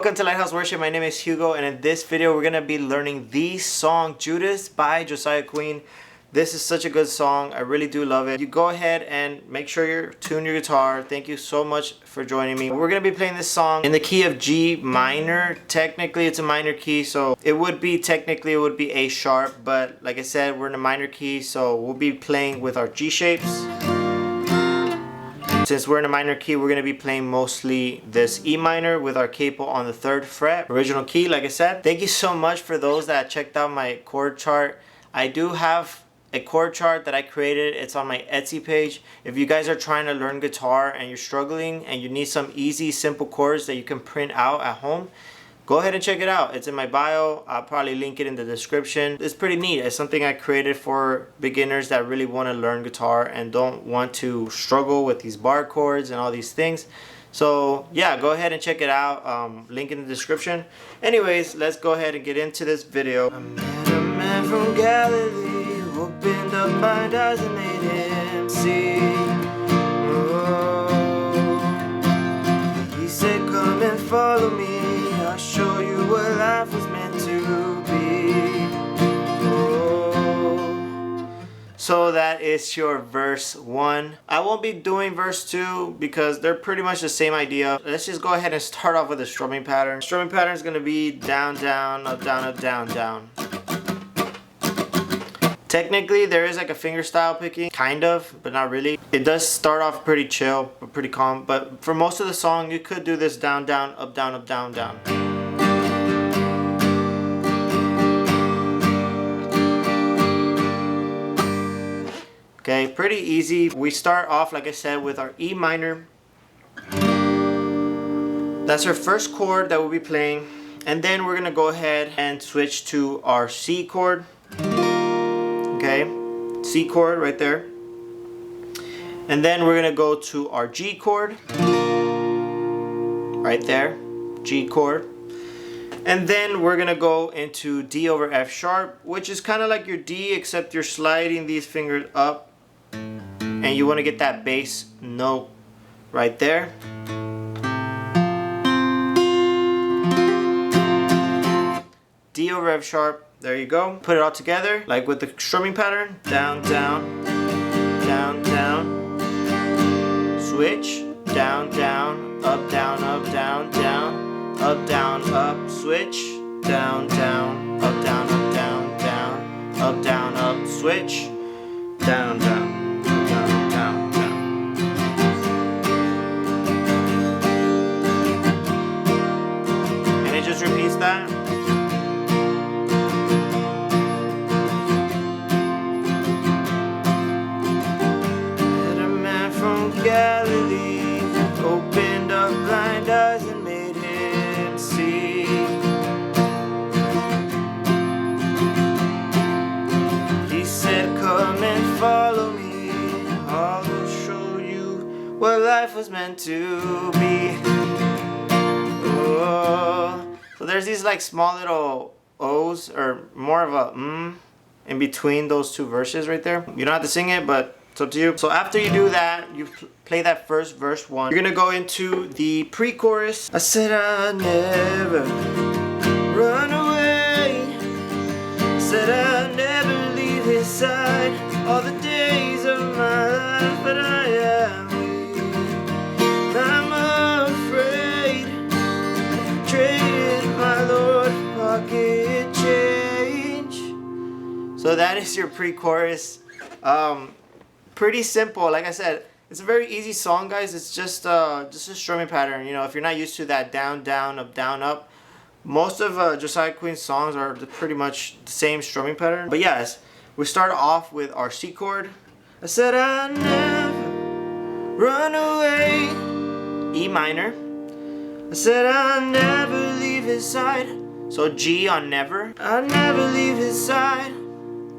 Welcome to Lighthouse Worship. My name is Hugo, and in this video we're going to be learning the song Judas by Josiah Queen. This is such a good song. I really do love it. You go ahead and make sure you tune your guitar. Thank you so much for joining me. We're going to be playing this song in the key of G minor. Technically it's a minor key, so it would be A sharp, but like I said, we're in a minor key, so we'll be playing with our G shapes. Since we're in a minor key, we're going to be playing mostly this E minor with our capo on the 3rd fret. Original key, like I said. Thank you so much for those that checked out my chord chart. I do have a chord chart that I created. It's on my Etsy page. If you guys are trying to learn guitar and you're struggling and you need some easy, simple chords that you can print out at home, go ahead and check it out. It's in my bio. I'll probably link it in the description. It's pretty neat. It's something I created for beginners that really want to learn guitar and don't want to struggle with these bar chords and all these things. So yeah, go ahead and check it out. Link in the description. Anyways, let's go ahead and get into this video. I met a man from Galilee who opened up my eyes and made him see. He said, come and follow me. I'll show you what life was meant to be. Oh. So that is your verse 1. I won't be doing verse 2 because they're pretty much the same idea. Let's just go ahead and start off with a strumming pattern. Strumming pattern is going to be down, down, up, down, up, down, down. Technically, there is like a finger style picking, kind of, but not really. It does start off pretty chill, but pretty calm. But for most of the song, you could do this down, down, up, down, up, down, down. Okay, pretty easy. We start off, like I said, with our E minor. That's our first chord that we'll be playing. And then we're gonna go ahead and switch to our C chord. Okay, C chord right there. And then we're gonna go to our G chord. Right there, G chord. And then we're gonna go into D over F sharp, which is kind of like your D, except you're sliding these fingers up. And you wanna get that bass note right there. D over F sharp. There you go. Put it all together, like with the strumming pattern. Down, down, down, down. Switch. Down, down, up, down, up, down, down. Up, down, up, switch. Down, down, up, down, up, down, down. Up, down, up, switch. Down, down, down, down, down. And it just repeats that. Galilee opened up blind eyes and made him see. He said, come and follow me. I will show you what life was meant to be. Oh. So there's these like small little O's, or more of a in between those two verses right there. You don't have to sing it, but it's up to you. So after you do that, you play that first verse 1. You're gonna go into the pre-chorus. I said I'd never run away. I said I'd never leave his side all the days of my life, but I am weak. I'm afraid. Traded my Lord for pocket change. So that is your pre-chorus. Pretty simple. Like I said, it's a very easy song, guys. It's just a strumming pattern. You know, if you're not used to that down, down, up, down, up, most of Josiah Queen's songs are pretty much the same strumming pattern. But yes, we start off with our C chord. I said I'd never run away. E minor. I said I'd never leave his side. So G on never. I'd never leave his side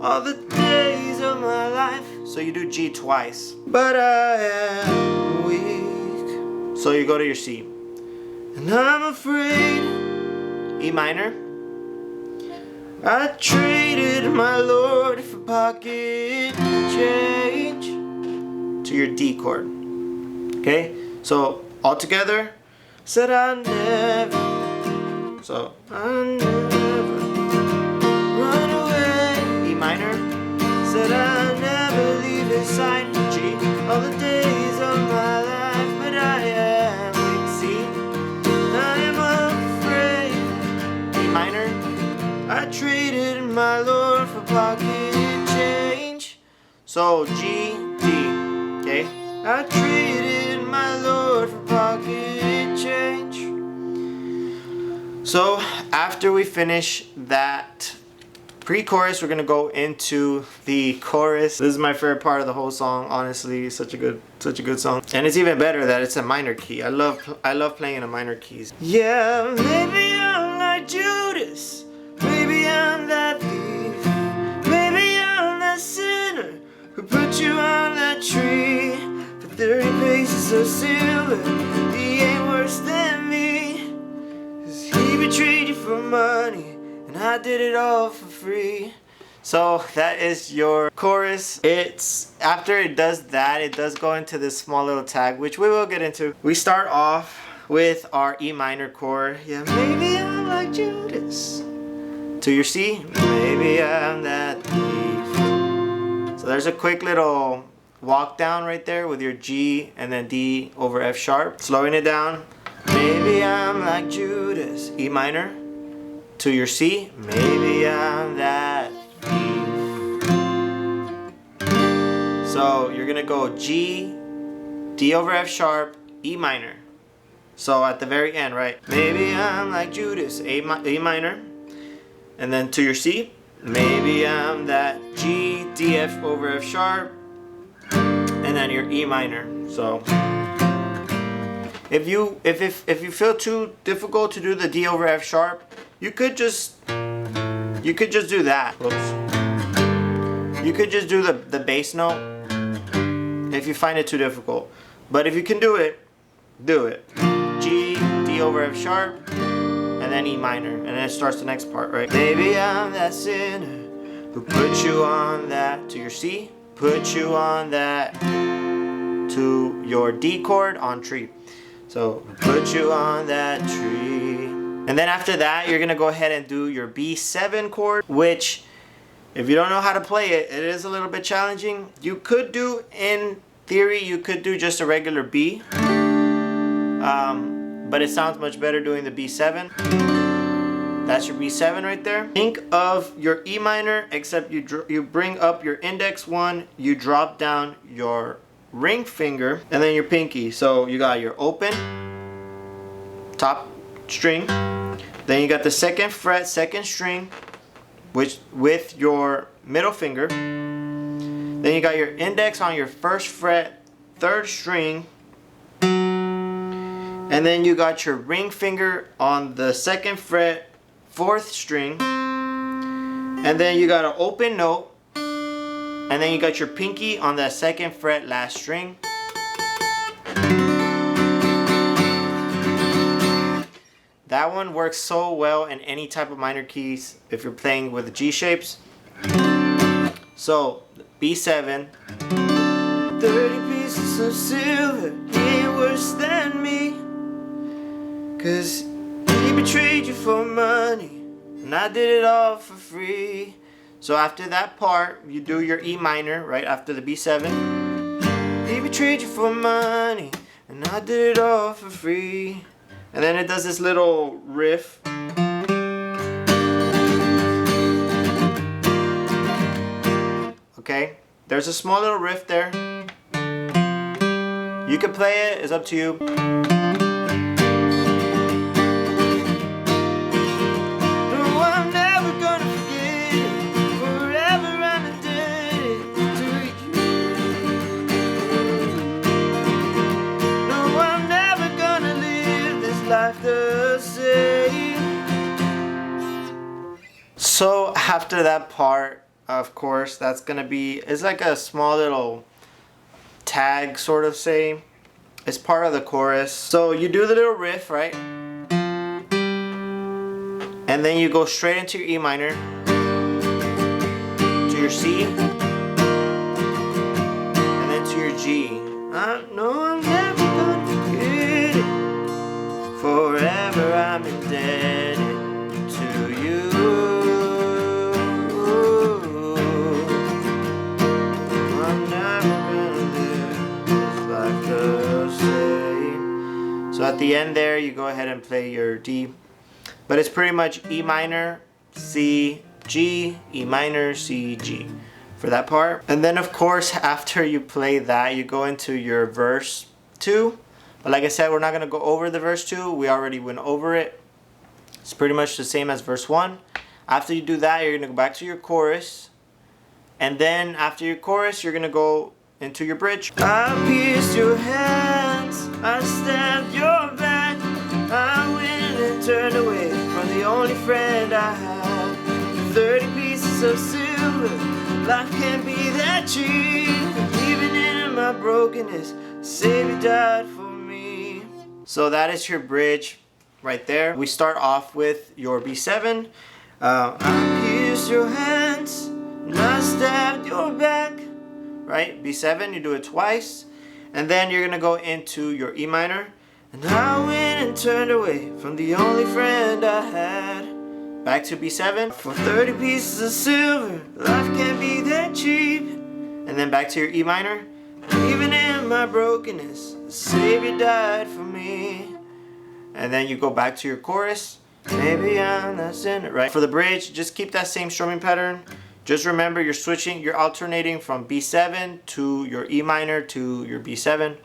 all the days of my life. So you do G twice. But I am weak. So you go to your C. And I'm afraid. E minor. I traded my Lord for pocket change. To your D chord. Okay? So all together. Said I never So I'll never run away. E minor. Said I'll never leave his side. G. All the days of my life, but I am weak. C. I am afraid. E minor. I traded my Lord for pocket change. So G, D. Okay. I traded my Lord for pocket change. So after we finish that pre-chorus, we're gonna go into the chorus. This is my favorite part of the whole song. Honestly, it's such a good song, and it's even better that it's a minor key. I love playing in a minor keys. Yeah, maybe I'm like Judas. Maybe I'm that thief. Maybe I'm that sinner who put you on that tree. For 30 pieces of silver, he ain't worse than me. 'Cause he betrayed you for money, and I did it all for free. So that is your chorus. It's after it does that, it does go into this small little tag, which we will get into. We start off with our E minor chord. Yeah, maybe I'm like Judas. To your C, maybe I'm that thief. So there's a quick little walk down right there with your G and then D over F sharp. Slowing it down. Maybe I'm like Judas. E minor. To your C, maybe I'm that thief. So you're gonna go G, D over F sharp, E minor. So at the very end, right? Maybe I'm like Judas, A minor. And then to your C, maybe I'm that G, D, F over F sharp, and then your E minor. So if you feel too difficult to do the D over F sharp, you could just do that. Whoops. You could just do the bass note if you find it too difficult. But if you can do it, do it. G, D over F sharp, and then E minor, and then it starts the next part, right? Maybe I'm that sinner who put you on that. To your C, put you on that. To your D chord on tree. So put you on that tree. And then after that, you're gonna go ahead and do your B7 chord, which if you don't know how to play it, it is a little bit challenging. You could do, in theory, you could do just a regular B. But it sounds much better doing the B7. That's your B7 right there. Think of your E minor, except you bring up your index one, you drop down your ring finger, and then your pinky. So you got your open, top string, then you got the second fret, second string, which with your middle finger. Then you got your index on your first fret, third string, and then you got your ring finger on the second fret, fourth string, and then you got an open note, and then you got your pinky on that second fret, last string. That one works so well in any type of minor keys if you're playing with G shapes. So B7, 30 pieces of silver ain't worse than me. 'Cause he betrayed you for money, and I did it all for free. So after that part, you do your E minor right after the B7. He betrayed you for money, and I did it all for free. And then it does this little riff. Okay, there's a small little riff there. You can play it, it's up to you. So after that part, of course, that's gonna be, it's like a small little tag sort of say. It's part of the chorus. So you do the little riff, right? And then you go straight into your E minor, to your C, and then to your G. I know I'm never gonna forget it. Forever I'm indebted. the end there, you go ahead and play your D. But it's pretty much E minor, C, G, E minor, C, G for that part. And then of course, after you play that, you go into your verse 2. But like I said, we're not going to go over the verse 2. We already went over it. It's pretty much the same as verse 1. After you do that, you're going to go back to your chorus. And then after your chorus, you're going to go into your bridge. I pierced your hands, I stabbed your back, I went and turned away from the only friend I had. 30 pieces of silver, life can't be that cheap. Even in my brokenness, Savior died for me. So that is your bridge right there. We start off with your B7. I pierced your hands, and I stabbed your back. Right? B7, you do it twice. And then you're going to go into your E minor. And I went and turned away from the only friend I had. Back to B7. For 30 pieces of silver, life can't be that cheap. And then back to your E minor. Even in my brokenness, the Savior died for me. And then you go back to your chorus. Maybe I'm not sinner. Right? For the bridge, just keep that same strumming pattern. Just remember, you're alternating from B7 to your E minor to your B7.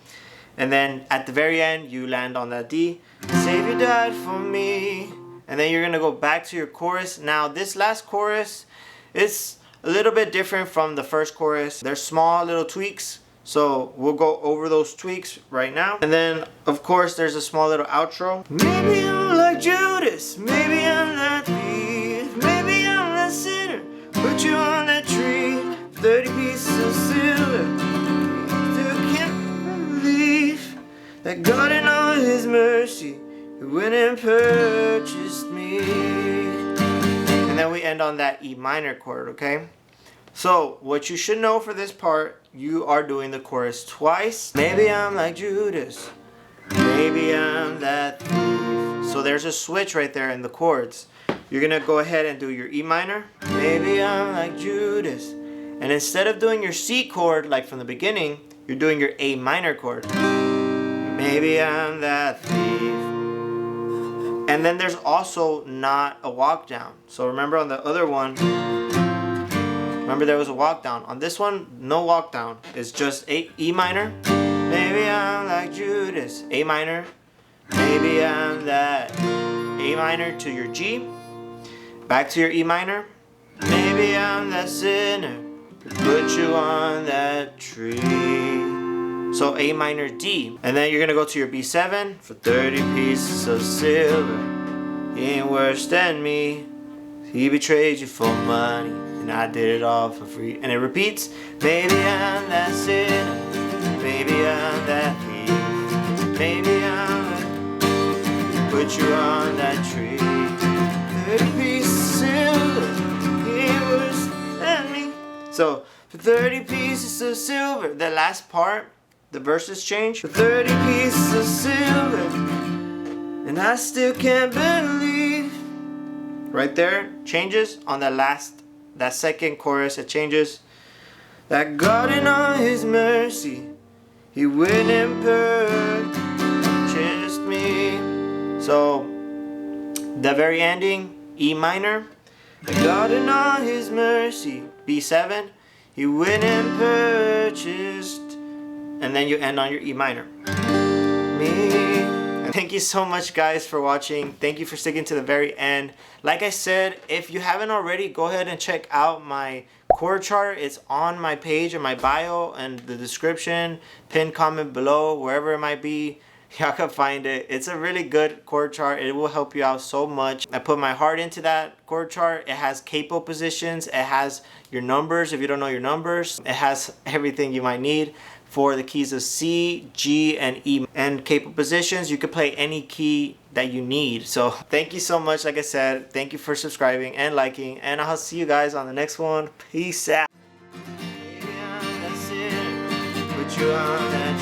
And then at the very end, you land on that D. Savior died for me. And then you're going to go back to your chorus. Now, this last chorus, it's a little bit different from the first chorus. There's small little tweaks. So we'll go over those tweaks right now. And then, of course, there's a small little outro. Maybe I'm like Judas. Maybe I'm that thief. Maybe I'm that sinner. Put you on that tree, 30 pieces of silver. Still can't believe that God in all His mercy went and purchased me. And then we end on that E minor chord, okay? So what you should know for this part, you are doing the chorus twice. Maybe I'm like Judas. Maybe I'm that thief. So there's a switch right there in the chords. You're going to go ahead and do your E minor. Maybe I'm like Judas. And instead of doing your C chord like from the beginning, you're doing your A minor chord. Maybe I'm that thief. And then there's also not a walk down. So remember on the other one, remember there was a walk down. On this one, no walk down. It's just E minor. Maybe I'm like Judas. A minor. Maybe I'm that. A minor to your G. Back to your E minor. Maybe I'm that sinner who put you on that tree. So A minor D. And then you're going to go to your B7 for 30 pieces of silver. He ain't worse than me. He betrayed you for money, and I did it all for free. And it repeats. Maybe I'm that sinner. Maybe I'm that thief. Maybe I'm that. Put you on that tree. 30 pieces of silver, he ain't worse than me. So, for 30 pieces of silver, the last part, the verses change. For 30 pieces of silver, and I still can't believe. Right there, changes on that second chorus, it changes. That God in all His mercy, He went and purchased me. So, the very ending, E minor. God in all His mercy, B7. He went and purchased. And then you end on your E minor. Me. And thank you so much, guys, for watching. Thank you for sticking to the very end. Like I said, if you haven't already, go ahead and check out my chord chart. It's on my page in my bio and the description. Pin comment below, wherever it might be. Y'all can find it. It's a really good chord chart. It will help you out so much. I put my heart into that chord chart. It has capo positions. It has your numbers if you don't know your numbers. It has everything you might need for the keys of C, G, and E. And capo positions, you can play any key that you need. So thank you so much. Like I said, thank you for subscribing and liking. And I'll see you guys on the next one. Peace out. Maybe I'm that sinner, put you on that